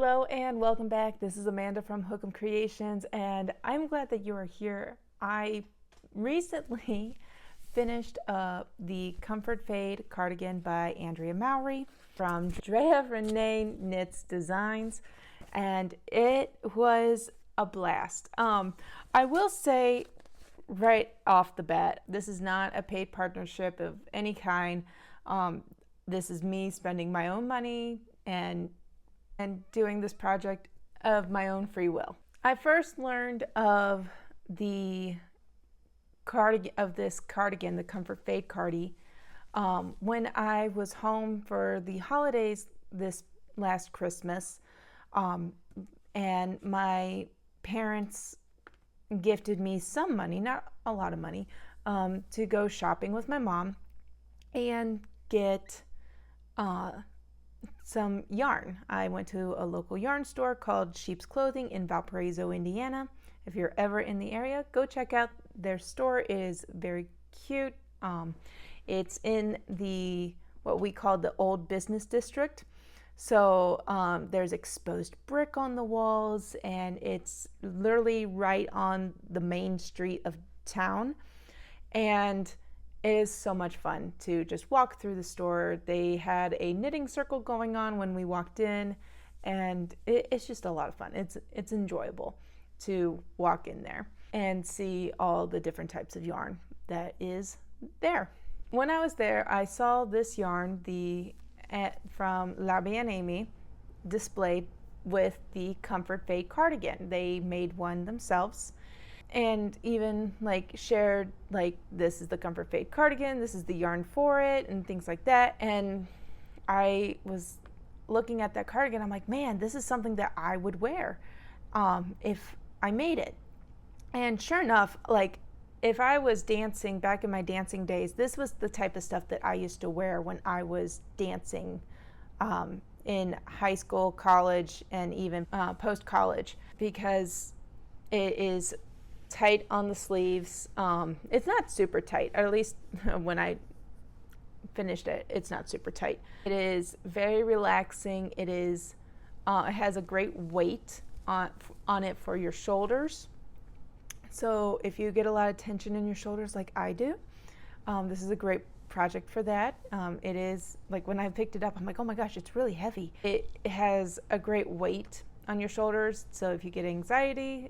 Hello and welcome back. This is Amanda from Hookemcreations, and I'm glad that you are here. I recently finished the Comfort Fade Cardigan by Andrea Mowry from Drea Renee Knits Designs, and it was a blast. I will say right off the bat, this is not a paid partnership of any kind. This is me spending my own money and doing this project of my own free will. I first learned of the this cardigan, the Comfort Fade Cardi, when I was home for the holidays this last Christmas, and my parents gifted me some money, not a lot of money, to go shopping with my mom and get some yarn. I went to a local yarn store called Sheep's Clothing in Valparaiso, Indiana. If you're ever in the area, go check out their store. It is very cute. It's in what we call the old business district. So there's exposed brick on the walls, and it's literally right on the main street of town. And it is so much fun to just walk through the store. They had a knitting circle going on when we walked in, and it's just a lot of fun. It's enjoyable to walk in there and see all the different types of yarn that is there. When I was there, I saw this yarn, from La Bien Amy, displayed with the Comfort Fade Cardigan. They made one themselves, and even shared this is the Comfort Fade Cardigan, this is the yarn for it, and things like that. And I was looking at that cardigan, I'm like, man, this is something that I would wear if I made it. And sure enough, if I was dancing back in my dancing days, this was the type of stuff that I used to wear when I was dancing in high school, college, and even post-college, because it is tight on the sleeves. It's not super tight, or at least when I finished it, it's not super tight. It is very relaxing. It has a great weight on it for your shoulders. So if you get a lot of tension in your shoulders like I do, this is a great project for that. It is, when I picked it up, I'm like, oh my gosh, it's really heavy. It has a great weight on your shoulders, so if you get anxiety,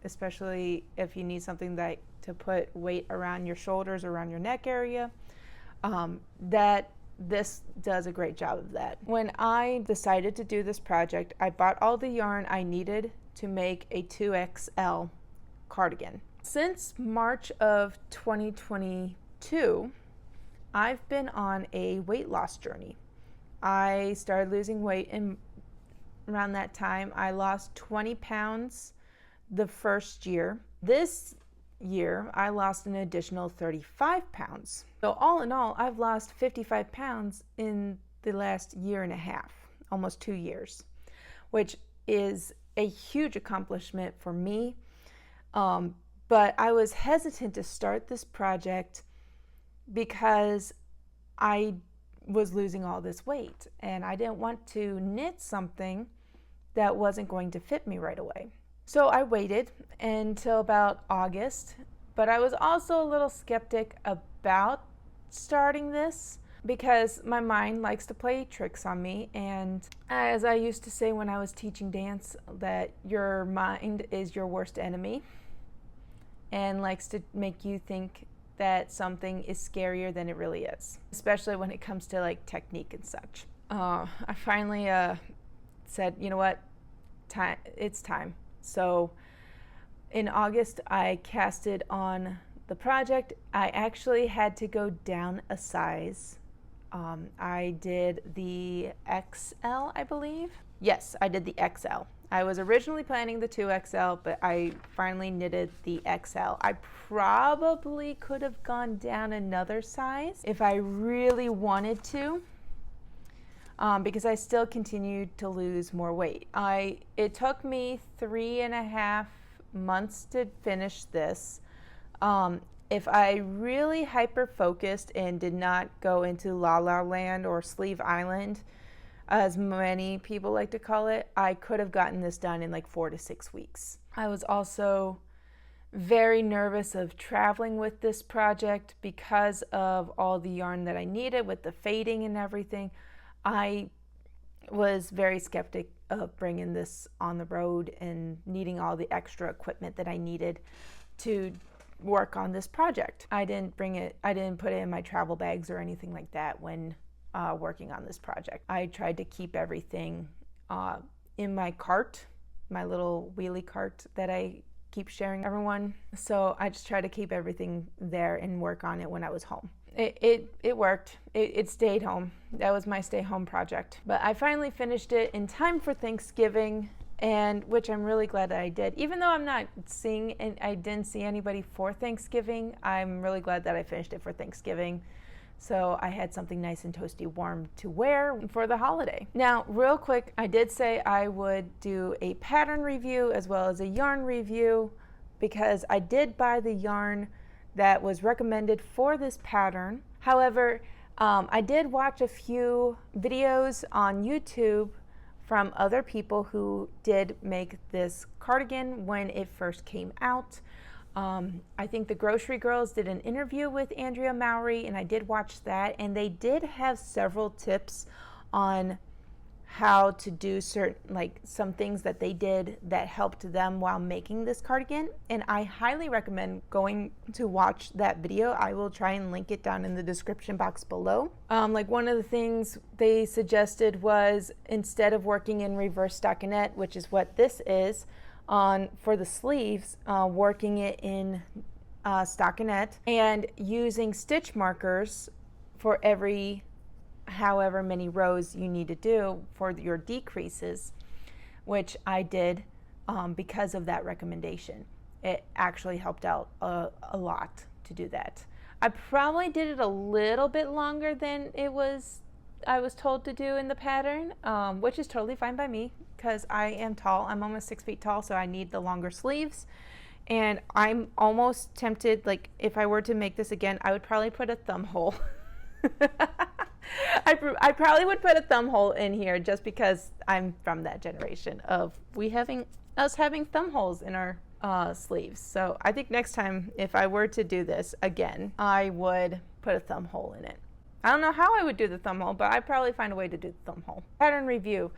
especially if you need something to put weight around your shoulders, around your neck area, this does a great job of that. When I decided to do this project, I bought all the yarn I needed to make a 2XL cardigan. Since March of 2022, I've been on a weight loss journey. I started losing weight around that time. I lost 20 pounds the first year. This year, I lost an additional 35 pounds. So all in all, I've lost 55 pounds in the last year and a half, almost 2 years, which is a huge accomplishment for me. But I was hesitant to start this project because I was losing all this weight, and I didn't want to knit something that wasn't going to fit me right away. So I waited until about August, but I was also a little skeptic about starting this because my mind likes to play tricks on me. And as I used to say when I was teaching dance, that your mind is your worst enemy and likes to make you think that something is scarier than it really is, especially when it comes to technique and such. I finally said, you know what, it's time. So in August, I casted on the project. I actually had to go down a size. I did the XL, I believe. Yes, I did the XL. I was originally planning the 2XL, but I finally knitted the XL. I probably could have gone down another size if I really wanted to, because I still continued to lose more weight. It took me 3.5 months to finish this. If I really hyper focused and did not go into La La Land or Sleeve Island, as many people like to call it, I could have gotten this done in like 4 to 6 weeks. I was also very nervous of traveling with this project because of all the yarn that I needed with the fading and everything. I was very skeptic of bringing this on the road and needing all the extra equipment that I needed to work on this project. I didn't put it in my travel bags or anything like that when working on this project. I tried to keep everything in my cart, my little wheelie cart that I keep sharing everyone. So I just tried to keep everything there and work on it when I was home. It worked. It stayed home. That was my stay home project. But I finally finished it in time for Thanksgiving, and which I'm really glad that I did. Even though I'm not seeing and I didn't see anybody for Thanksgiving, I'm really glad that I finished it for Thanksgiving. So I had something nice and toasty warm to wear for the holiday. Now, real quick, I did say I would do a pattern review as well as a yarn review because I did buy the yarn that was recommended for this pattern. However, I did watch a few videos on YouTube from other people who did make this cardigan when it first came out. I think the Grocery Girls did an interview with Andrea Mowry, and I did watch that, and they did have several tips on how to do some things that they did that helped them while making this cardigan, and I highly recommend going to watch that video. I will try and link it down in the description box below. Like one of the things they suggested was, instead of working in reverse stockinette, which is what this is, for the sleeves, working it in stockinette and using stitch markers for every however many rows you need to do for your decreases, which I did because of that recommendation. It actually helped out a lot to do that. I probably did it a little bit longer than I was told to do in the pattern, which is totally fine by me because I am tall. I'm almost 6 feet tall, so I need the longer sleeves. And I'm almost tempted, like if I were to make this again, I would probably put a thumb hole. I probably would put a thumb hole in here just because I'm from that generation of us having thumb holes in our sleeves. So I think next time if I were to do this again, I would put a thumb hole in it. I don't know how I would do the thumb hole, but I'd probably find a way to do the thumb hole. Pattern review.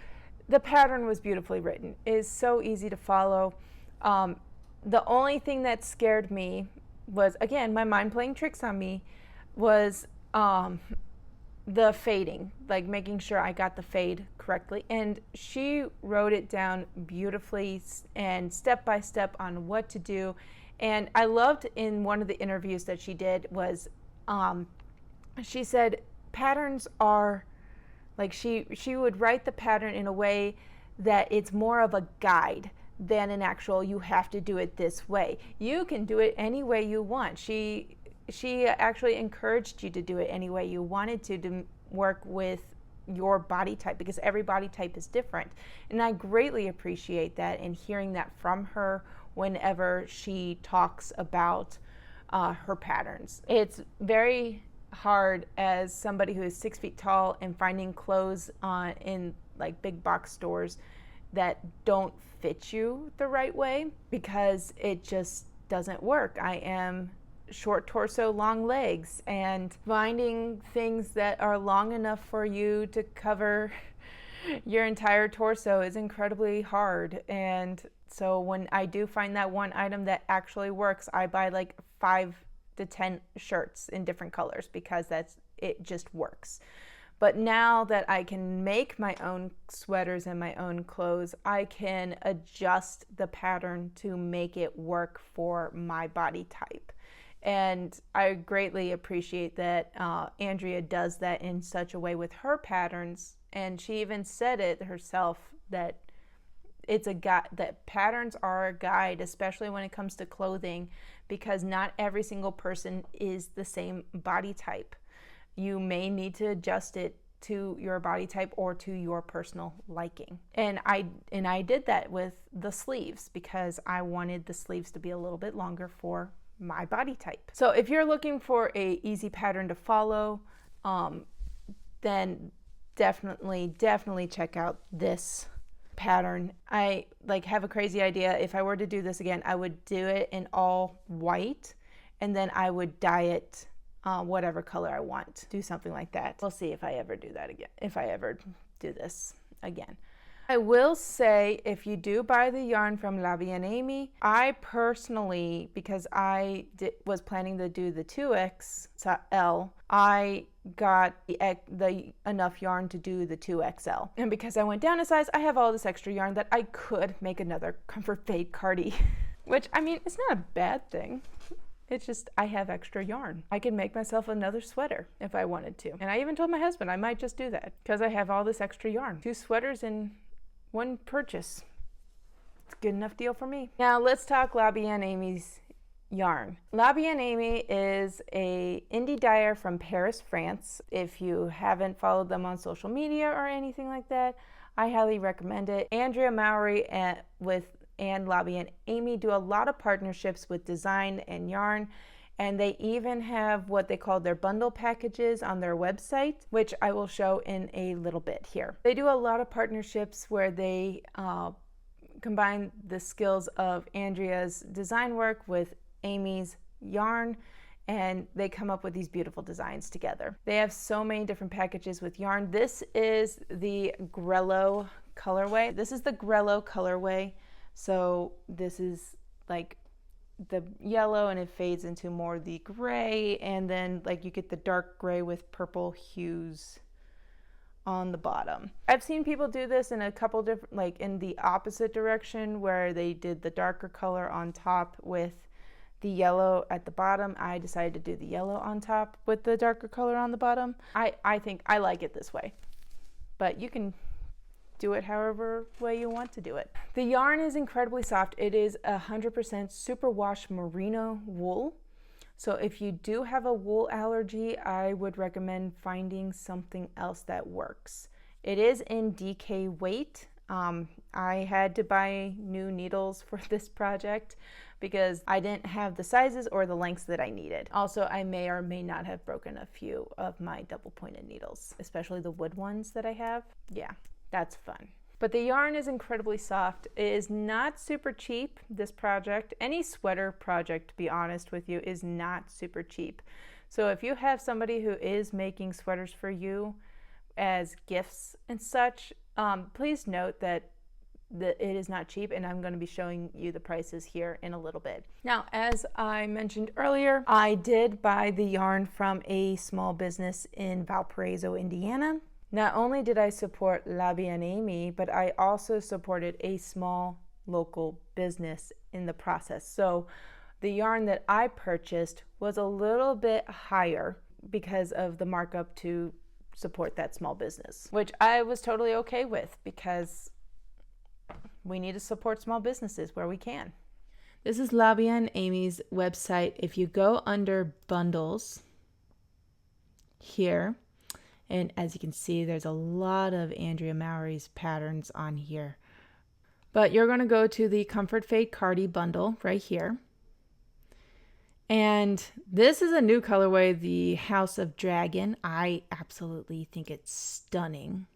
The pattern was beautifully written. It is so easy to follow. The only thing that scared me was, again, my mind playing tricks on me, was the fading, like making sure I got the fade correctly. And she wrote it down beautifully and step by step on what to do. And I loved in one of the interviews that she did was, she said patterns are like, she would write the pattern in a way that it's more of a guide than an actual, you have to do it this way. You can do it any way you want. She actually encouraged you to do it any way you wanted to work with your body type, because every body type is different. And I greatly appreciate that, and hearing that from her whenever she talks about her patterns. It's very hard as somebody who is 6 feet tall and finding clothes in like big box stores that don't fit you the right way, because it just doesn't work. I am short torso, long legs, and finding things that are long enough for you to cover your entire torso is incredibly hard. And so when I do find that one item that actually works, I buy like 5 to 10 shirts in different colors because it just works. But now that I can make my own sweaters and my own clothes, I can adjust the pattern to make it work for my body type. And I greatly appreciate that Andrea does that in such a way with her patterns. And she even said it herself, that it's a guide, that patterns are a guide, especially when it comes to clothing, because not every single person is the same body type. You may need to adjust it to your body type or to your personal liking. And I did that with the sleeves because I wanted the sleeves to be a little bit longer for my body type. So if you're looking for a easy pattern to follow, then definitely check out this pattern. I have a crazy idea. If I were to do this again, I would do it in all white, and then I would dye it whatever color I want. Do something like that. We'll see if I ever do that again, if I ever do this again. I will say, if you do buy the yarn from La Bien Amy, I personally, because I was planning to do the 2XL, I got the enough yarn to do the 2XL. And because I went down a size, I have all this extra yarn that I could make another Comfort Fade Cardi, which, I mean, it's not a bad thing. It's just I have extra yarn. I could make myself another sweater if I wanted to. And I even told my husband I might just do that because I have all this extra yarn. 2 sweaters in one purchase. It's a good enough deal for me. Now let's talk La Bien Amy's yarn. La Bien Amy is a indie dyer from Paris, France. If you haven't followed them on social media or anything like that, I highly recommend it. Andrea Mowry and La Bien Amy do a lot of partnerships with design and yarn, and they even have what they call their bundle packages on their website, which I will show in a little bit here. They do a lot of partnerships where they combine the skills of Andrea's design work with Amy's yarn, and they come up with these beautiful designs together. They have so many different packages with yarn. This is the Grello colorway. So this is like the yellow, and it fades into more the gray, and then like you get the dark gray with purple hues on the bottom. I've seen people do this in a couple different, like in the opposite direction, where they did the darker color on top with the yellow at the bottom. I decided to do the yellow on top with the darker color on the bottom. I think I like it this way, but you can do it however way you want to do it. The yarn is incredibly soft. It is 100% superwash merino wool. So if you do have a wool allergy, I would recommend finding something else that works. It is in DK weight. I had to buy new needles for this project because I didn't have the sizes or the lengths that I needed. Also, I may or may not have broken a few of my double pointed needles, especially the wood ones that I have. Yeah. That's fun. But the yarn is incredibly soft. It is not super cheap, this project. Any sweater project, to be honest with you, is not super cheap. So if you have somebody who is making sweaters for you as gifts and such, please note that it is not cheap, and I'm going to be showing you the prices here in a little bit. Now, as I mentioned earlier, I did buy the yarn from a small business in Valparaiso, Indiana. Not only did I support La Bien Amy, but I also supported a small local business in the process. So the yarn that I purchased was a little bit higher because of the markup to support that small business, which I was totally okay with because we need to support small businesses where we can. This is La Bien Amy's website. If you go under bundles here, and as you can see, there's a lot of Andrea Mowry's patterns on here. But you're going to go to the Comfort Fade Cardi bundle right here. And this is a new colorway, the House of Dragon. I absolutely think it's stunning.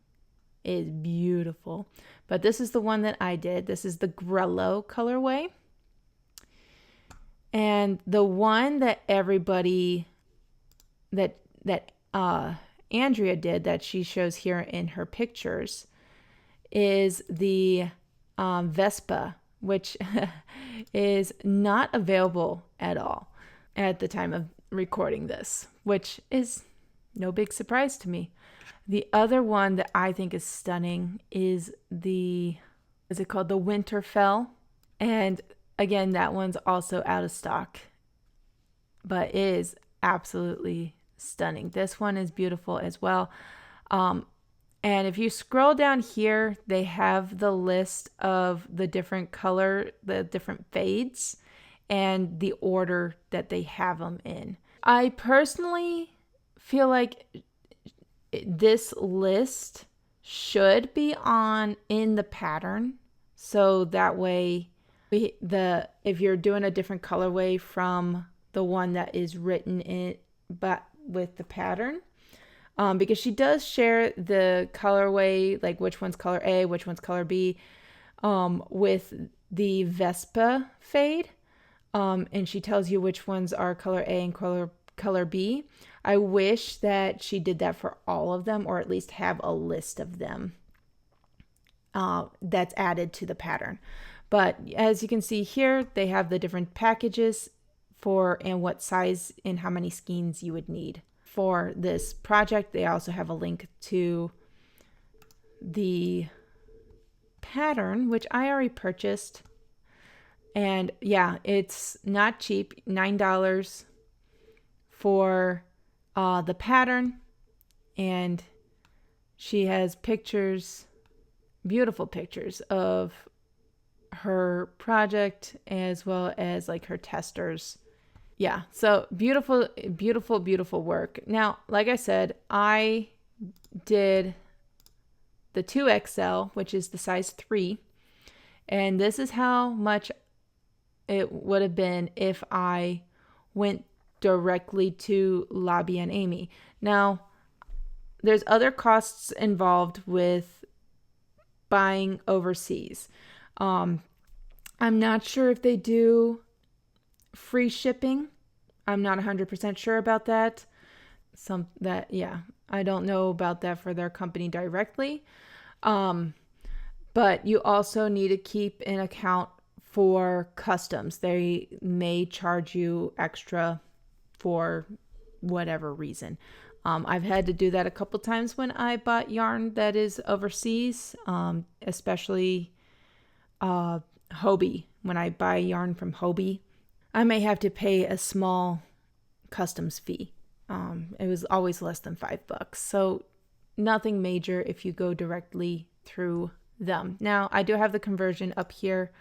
It is beautiful. But this is the one that I did. This is the Grello colorway. And the one that everybody, Andrea did, that she shows here in her pictures, is the Vespa, which is not available at all at the time of recording this, which is no big surprise to me. The other one that I think is stunning is the Winterfell? And again, that one's also out of stock, but it is absolutely stunning. This one is beautiful as well. And if you scroll down here, they have the list of the different fades and the order that they have them in. I personally feel like this list should be in the pattern, so that way if you're doing a different colorway from the one that is written in but with the pattern, because she does share the colorway, like which one's color A, which one's color B, with the Vespa Fade. And she tells you which ones are color A and color B. I wish that she did that for all of them, or at least have a list of them that's added to the pattern. But as you can see here, they have the different packages for and what size and how many skeins you would need for this project. They also have a link to the pattern, which I already purchased. And yeah, it's not cheap, $9 for the pattern. And she has pictures, beautiful pictures of her project as well as like her testers. Yeah, so beautiful, beautiful, beautiful work. Now, like I said, I did the 2XL, which is the size 3. And this is how much it would have been if I went directly to Lobby and Amy. Now, there's other costs involved with buying overseas. I'm not sure if they do free shipping. I'm not 100% sure about that. I don't know about that for their company directly. But you also need to keep an account for customs. They may charge you extra for whatever reason. I've had to do that a couple times when I bought yarn that is overseas, especially Hobie. When I buy yarn from Hobie, I may have to pay a small customs fee. It was always less than $5. So nothing major if you go directly through them. Now, I do have the conversion up here.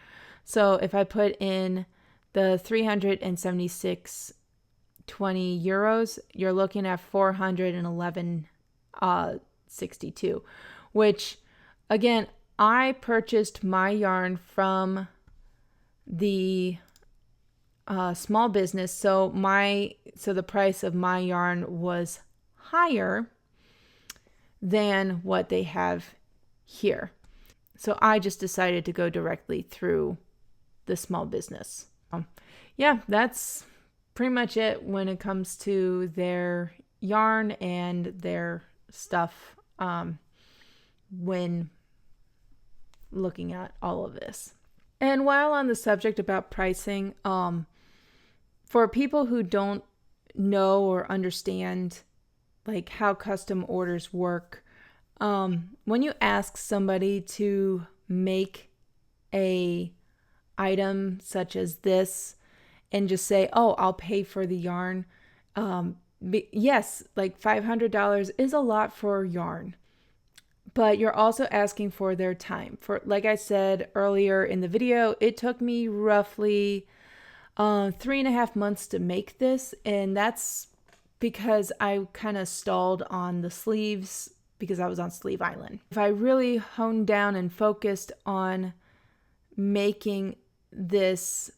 So if I put in the 376.20 euros, you're looking at 411.62, which again, I purchased my yarn from the small business, so the price of my yarn was higher than what they have here. So I just decided to go directly through the small business. Yeah, that's pretty much it when it comes to their yarn and their stuff when looking at all of this. And while on the subject about pricing, for people who don't know or understand like how custom orders work, when you ask somebody to make a item such as this and just say, oh, I'll pay for the yarn, yes, like $500 is a lot for yarn, but you're also asking for their time. For, like I said earlier in the video, it took me roughly 3.5 months to make this, and that's because I kind of stalled on the sleeves because I was on Sleeve Island. If I really honed down and focused on making this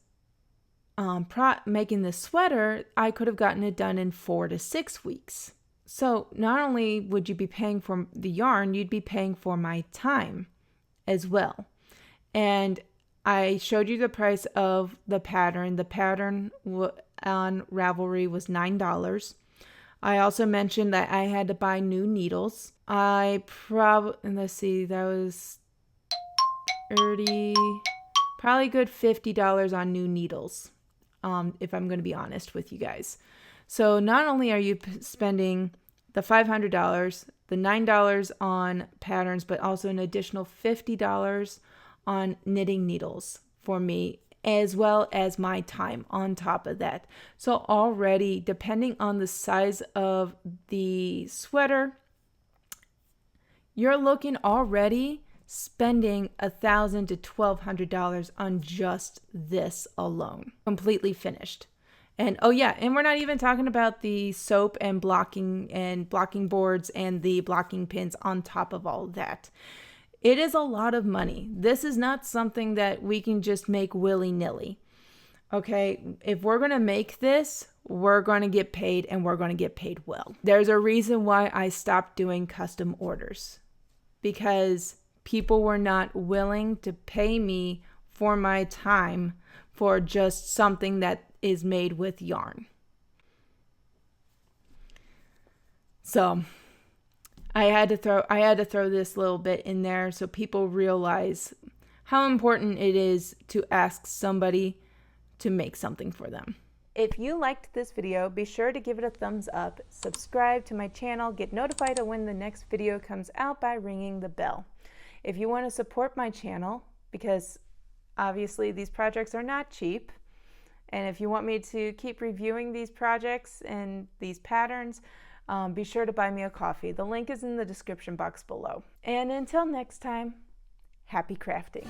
sweater, I could have gotten it done in 4 to 6 weeks. So not only would you be paying for the yarn, you'd be paying for my time as well. And I showed you the price of the pattern. The pattern on Ravelry was $9. I also mentioned that I had to buy new needles. That was probably good $50 on new needles, if I'm going to be honest with you guys. So not only are you spending the $500, the $9 on patterns, but also an additional $50 on knitting needles for me, as well as my time on top of that. So already, depending on the size of the sweater, you're looking already spending $1,000 to $1,200 on just this alone, completely finished. And oh yeah, and we're not even talking about the soap and blocking boards and the blocking pins on top of all of that. It is a lot of money. This is not something that we can just make willy-nilly. Okay, if we're going to make this, we're going to get paid, and we're going to get paid well. There's a reason why I stopped doing custom orders, because people were not willing to pay me for my time for just something that is made with yarn. So I had to throw this little bit in there so people realize how important it is to ask somebody to make something for them. If you liked this video, be sure to give it a thumbs up, subscribe to my channel, get notified of when the next video comes out by ringing the bell. If you want to support my channel, because obviously these projects are not cheap, and if you want me to keep reviewing these projects and these patterns, be sure to buy me a coffee. The link is in the description box below. And until next time, happy crafting.